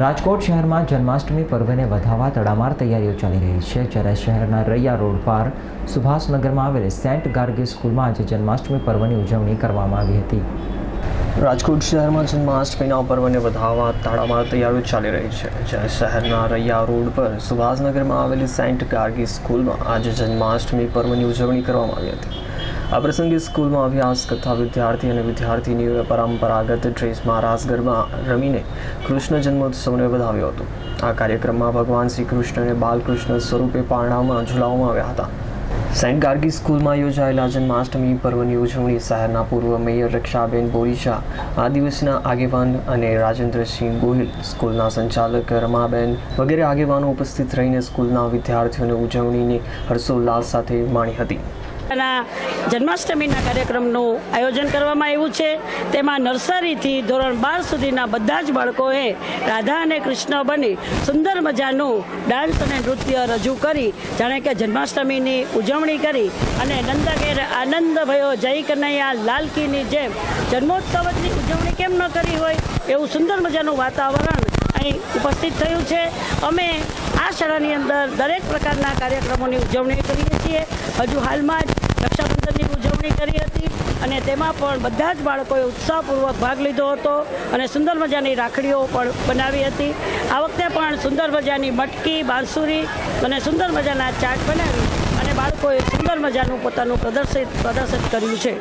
રાજકોટ શહેરમાં જન્માષ્ટમી પર્વને વધાવવા તડામાર તૈયારીઓ ચાલી રહી છે, જ્યારે શહેરના રૈયા રોડ પર સુભાષનગરમાં આવેલ સેન્ટ ગાર્ગી સ્કૂલમાં આજે જન્માષ્ટમી પર્વની ઉજવણી કરવામાં આવી હતી। રાજકોટ શહેરમાં જન્માષ્ટમીના પર્વને વધાવવા તડામાર તૈયારીઓ ચાલી રહી છે, જ્યારે શહેરના રૈયા રોડ પર સુભાષનગરમાં આવેલી સેન્ટ ગાર્ગી સ્કૂલમાં આજે જન્માષ્ટમી પર્વની ઉજવણી કરવામાં આવી હતી। આ પ્રસંગે સ્કૂલમાં અભ્યાસ કરતા વિદ્યાર્થી અને વિદ્યાર્થીનીઓએ પરંપરાગત ડ્રેસમાં રાસ ગરબા રમીને કૃષ્ણ જન્મોત્સવને વધાવ્યો હતો। આ કાર્યક્રમમાં ભગવાન શ્રી કૃષ્ણને બાલકૃષ્ણ સ્વરૂપે પારણામાં ઝુલાવવામાં આવ્યા હતા। સેન્ટ ગાર્ગી સ્કૂલમાં યોજાયેલા જન્માષ્ટમી પર્વની ઉજવણી શહેરના પૂર્વ મેયર રક્ષાબેન બોરીશા, આદિવાસીના આગેવાન અને રાજેન્દ્રસિંહ ગોહિલ, સ્કૂલના સંચાલક રમાબેન વગેરે આગેવાનો ઉપસ્થિત રહીને સ્કૂલના વિદ્યાર્થીઓને ઉજવણીની હર્ષોલ્લાસ સાથે માણી હતી। જન્માષ્ટમીના કાર્યક્રમનું આયોજન કરવામાં આવ્યું છે। તેમાં નર્સરીથી ધોરણ 12 સુધીના બધા જ બાળકોએ રાધા અને કૃષ્ણ બની સુંદર મજાનું ડાન્સ અને નૃત્ય રજૂ કરી જાણે કે જન્માષ્ટમીની ઉજવણી કરી અને નંદઘેર આનંદ ભયો જય કનૈયા લાલકીની જેમ જન્મોત્સવની ઉજવણી કેમ ન કરી હોય એવું સુંદર મજાનું વાતાવરણ અહીં ઉપસ્થિત થયું છે। અમે આ શાળાની અંદર દરેક પ્રકારના કાર્યક્રમોની ઉજવણી કરીએ છીએ। હજુ હાલમાં જ રક્ષાબંધનની ઉજવણી કરી હતી અને તેમાં પણ બધા જ બાળકોએ ઉત્સાહપૂર્વક ભાગ લીધો હતો અને સુંદર મજાની રાખડીઓ પણ બનાવી હતી। આ વખતે પણ સુંદર મજાની મટકી, બાંસુરી અને સુંદર મજાના ચાટ બનાવી અને બાળકોએ સુંદર મજાનું પોતાનું પ્રદર્શિત કર્યું છે।